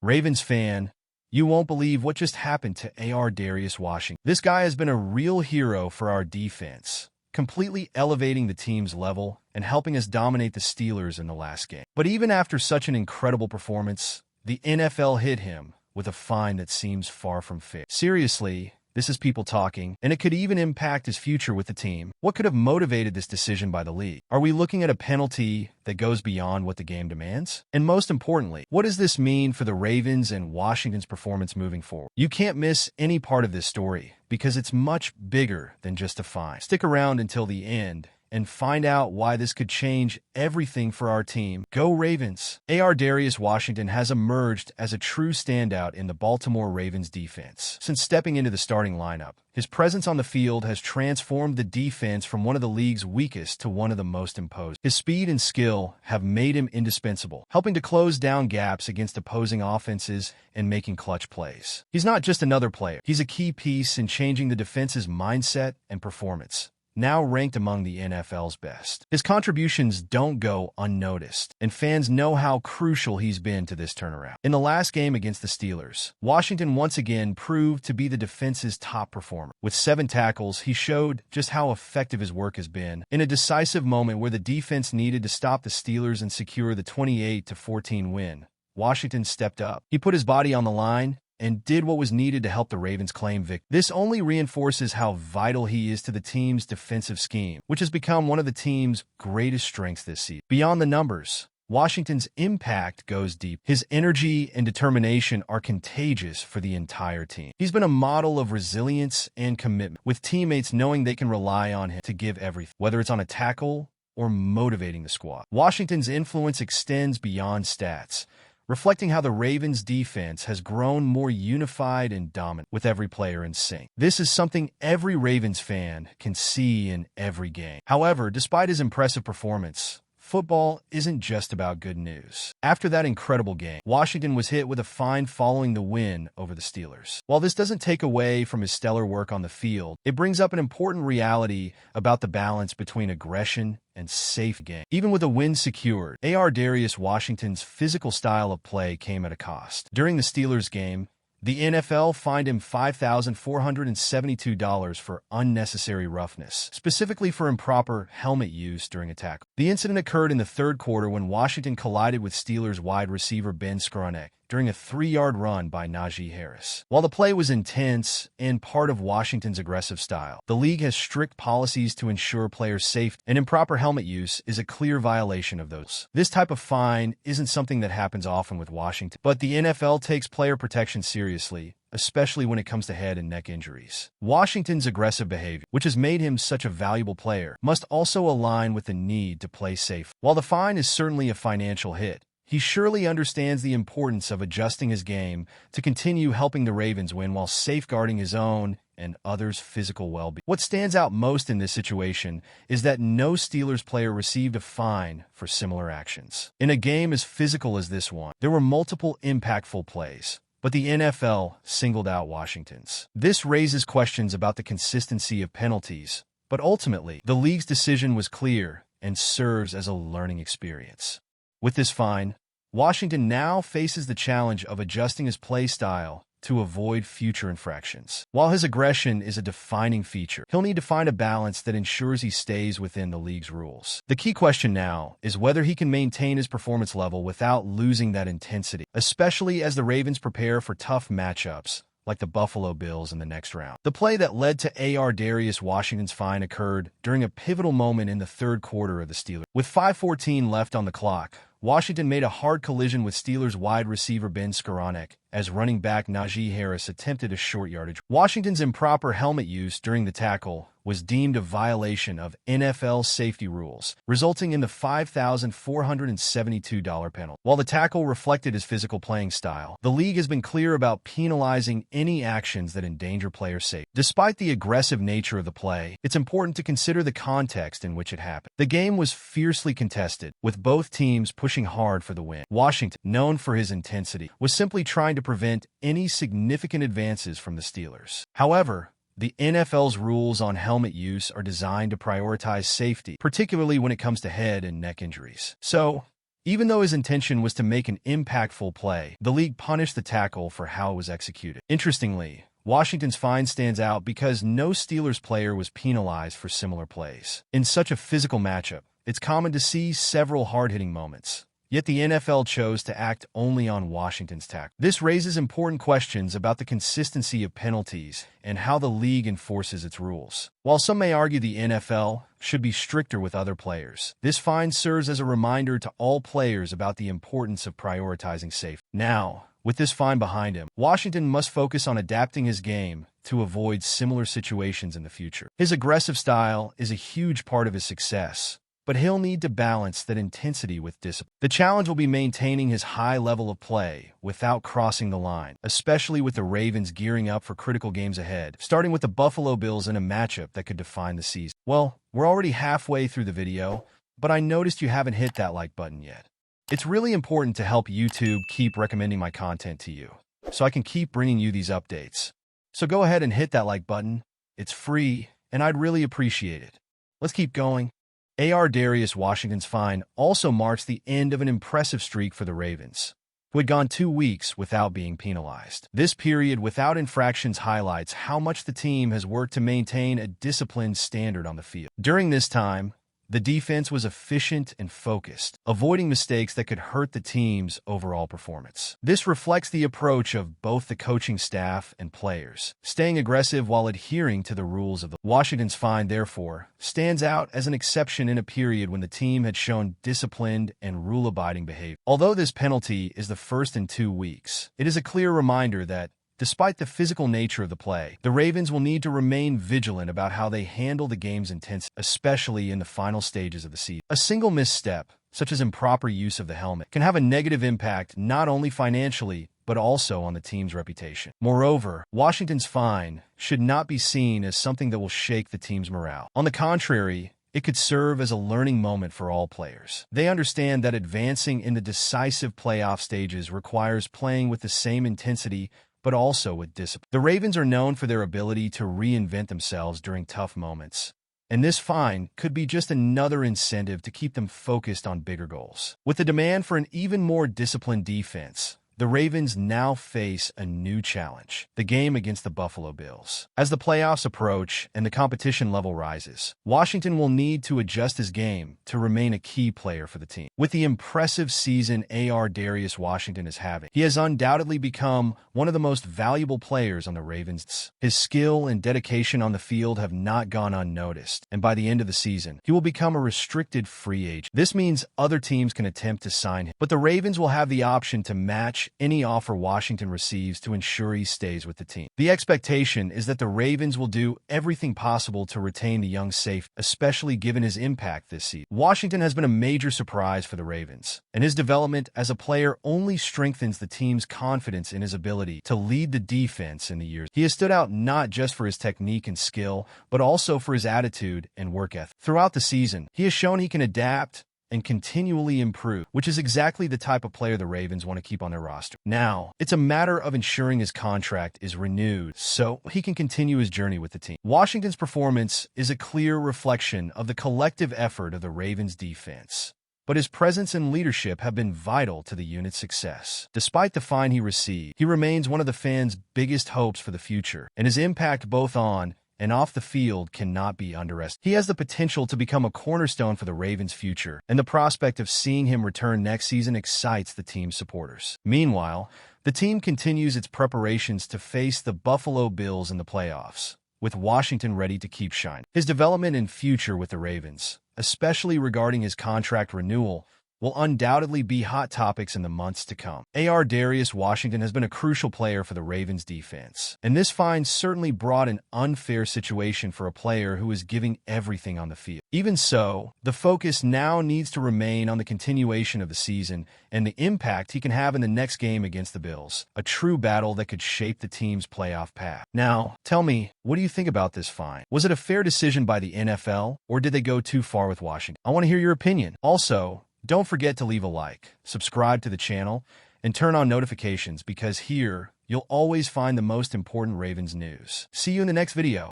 Ravens fan, you won't believe what just happened to A.R. Darius Washington. This guy has been a real hero for our defense, completely elevating the team's level and helping us dominate the Steelers in the last game. But even after such an incredible performance, the NFL hit him with a fine that seems far from fair. Seriously, this is people talking, and it could even impact his future with the team. What could have motivated this decision by the league? Are we looking at a penalty that goes beyond what the game demands? And most importantly, what does this mean for the Ravens and Washington's performance moving forward? You can't miss any part of this story because it's much bigger than just a fine. Stick around until the end and find out why this could change everything for our team. Go Ravens! A.R. Darius Washington has emerged as a true standout in the Baltimore Ravens defense. Since stepping into the starting lineup, his presence on the field has transformed the defense from one of the league's weakest to one of the most imposing. His speed and skill have made him indispensable, helping to close down gaps against opposing offenses and making clutch plays. He's not just another player. He's a key piece in changing the defense's mindset and performance, now ranked among the NFL's best. His contributions don't go unnoticed, and fans know how crucial he's been to this turnaround. In the last game against the Steelers, Washington once again proved to be the defense's top performer. With 7 tackles, he showed just how effective his work has been. In a decisive moment where the defense needed to stop the Steelers and secure the 28-14 win, Washington stepped up. He put his body on the line and did what was needed to help the Ravens claim victory. This only reinforces how vital he is to the team's defensive scheme, which has become one of the team's greatest strengths this season. Beyond the numbers, Washington's impact goes deep. His energy and determination are contagious for the entire team. He's been a model of resilience and commitment, with teammates knowing they can rely on him to give everything, whether it's on a tackle or motivating the squad. Washington's influence extends beyond stats, reflecting how the Ravens' defense has grown more unified and dominant with every player in sync. This is something every Ravens fan can see in every game. However, despite his impressive performance, football isn't just about good news. After that incredible game, Washington was hit with a fine following the win over the Steelers. While this doesn't take away from his stellar work on the field, it brings up an important reality about the balance between aggression and safe game. Even with a win secured, A.R. Darius Washington's physical style of play came at a cost. During the Steelers game, the NFL fined him $5,472 for unnecessary roughness, specifically for improper helmet use during a tackle. The incident occurred in the third quarter when Washington collided with Steelers wide receiver Ben Skowronek during a 3-yard run by Najee Harris. While the play was intense and part of Washington's aggressive style, the league has strict policies to ensure players' safety, and improper helmet use is a clear violation of those. This type of fine isn't something that happens often with Washington, but the NFL takes player protection seriously, especially when it comes to head and neck injuries. Washington's aggressive behavior, which has made him such a valuable player, must also align with the need to play safe. While the fine is certainly a financial hit, he surely understands the importance of adjusting his game to continue helping the Ravens win while safeguarding his own and others' physical well-being. What stands out most in this situation is that no Steelers player received a fine for similar actions. In a game as physical as this one, there were multiple impactful plays, but the NFL singled out Washington's. This raises questions about the consistency of penalties, but ultimately, the league's decision was clear and serves as a learning experience. With this fine, Washington now faces the challenge of adjusting his play style to avoid future infractions. While his aggression is a defining feature, he'll need to find a balance that ensures he stays within the league's rules. The key question now is whether he can maintain his performance level without losing that intensity, especially as the Ravens prepare for tough matchups like the Buffalo Bills in the next round. The play that led to A.R. Darius Washington's fine occurred during a pivotal moment in the third quarter of the Steelers. With 5:14 left on the clock, Washington made a hard collision with Steelers wide receiver Ben Skowronek as running back Najee Harris attempted a short yardage. Washington's improper helmet use during the tackle was deemed a violation of NFL safety rules, resulting in the $5,472 penalty. While the tackle reflected his physical playing style, the league has been clear about penalizing any actions that endanger player safety. Despite the aggressive nature of the play, it's important to consider the context in which it happened. The game was fiercely contested, with both teams pushing hard for the win. Washington, known for his intensity, was simply trying to prevent any significant advances from the Steelers. However, the NFL's rules on helmet use are designed to prioritize safety, particularly when it comes to head and neck injuries. So, Even though his intention was to make an impactful play, the league punished the tackle for how it was executed. Interestingly, Washington's fine stands out because no Steelers player was penalized for similar plays. In such a physical matchup, it's common to see several hard-hitting moments. Yet the NFL chose to act only on Washington's tackle. This raises important questions about the consistency of penalties and how the league enforces its rules. While some may argue the NFL should be stricter with other players, this fine serves as a reminder to all players about the importance of prioritizing safety. Now, with this fine behind him, Washington must focus on adapting his game to avoid similar situations in the future. His aggressive style is a huge part of his success, but he'll need to balance that intensity with discipline. The challenge will be maintaining his high level of play without crossing the line, especially with the Ravens gearing up for critical games ahead, starting with the Buffalo Bills in a matchup that could define the season. Well, we're already halfway through the video, but I noticed you haven't hit that like button yet. It's really important to help YouTube keep recommending my content to you, so I can keep bringing you these updates. So go ahead and hit that like button. It's free, and I'd really appreciate it. Let's keep going. Darius Washington's fine also marks the end of an impressive streak for the Ravens, who had gone 2 weeks without being penalized. This period without infractions highlights how much the team has worked to maintain a disciplined standard on the field. During this time, the defense was efficient and focused, avoiding mistakes that could hurt the team's overall performance. This reflects the approach of both the coaching staff and players, staying aggressive while adhering to the rules of the Washington's fine, therefore, stands out as an exception in a period when the team had shown disciplined and rule-abiding behavior. Although this penalty is the first in 2 weeks, it is a clear reminder that despite the physical nature of the play, the Ravens will need to remain vigilant about how they handle the game's intensity, especially in the final stages of the season. A single misstep, such as improper use of the helmet, can have a negative impact not only financially, but also on the team's reputation. Moreover, Washington's fine should not be seen as something that will shake the team's morale. On the contrary, it could serve as a learning moment for all players. They understand that advancing in the decisive playoff stages requires playing with the same intensity but also with discipline. The Ravens are known for their ability to reinvent themselves during tough moments, and this fine could be just another incentive to keep them focused on bigger goals. With the demand for an even more disciplined defense, the Ravens now face a new challenge, the game against the Buffalo Bills. As the playoffs approach and the competition level rises, Washington will need to adjust his game to remain a key player for the team. With the impressive season Darius Washington is having, he has undoubtedly become one of the most valuable players on the Ravens. His skill and dedication on the field have not gone unnoticed, and by the end of the season, he will become a restricted free agent. This means other teams can attempt to sign him, but the Ravens will have the option to match any offer Washington receives to ensure he stays with the team. The expectation is that the Ravens will do everything possible to retain the young safety, especially given his impact this season. Washington has been a major surprise for the Ravens, and his development as a player only strengthens the team's confidence in his ability to lead the defense in the years. He has stood out not just for his technique and skill, but also for his attitude and work ethic. Throughout the season, he has shown he can adapt and continually improve, which is exactly the type of player the Ravens want to keep on their roster. Now, it's a matter of ensuring his contract is renewed so he can continue his journey with the team. Washington's performance is a clear reflection of the collective effort of the Ravens defense, but his presence and leadership have been vital to the unit's success. Despite the fine he received, he remains one of the fans' biggest hopes for the future, and his impact both on and off the field cannot be underestimated. He has the potential to become a cornerstone for the Ravens' future, and the prospect of seeing him return next season excites the team's supporters. Meanwhile, the team continues its preparations to face the Buffalo Bills in the playoffs, with Washington ready to keep shining. His development and future with the Ravens, especially regarding his contract renewal, will undoubtedly be hot topics in the months to come. Darius Washington has been a crucial player for the Ravens defense, and this fine certainly brought an unfair situation for a player who is giving everything on the field. Even so, the focus now needs to remain on the continuation of the season and the impact he can have in the next game against the Bills, a true battle that could shape the team's playoff path. Now, tell me, what do you think about this fine? Was it a fair decision by the NFL, or did they go too far with Washington? I want to hear your opinion. Also, don't forget to leave a like, subscribe to the channel, and turn on notifications because here, you'll always find the most important Ravens news. See you in the next video.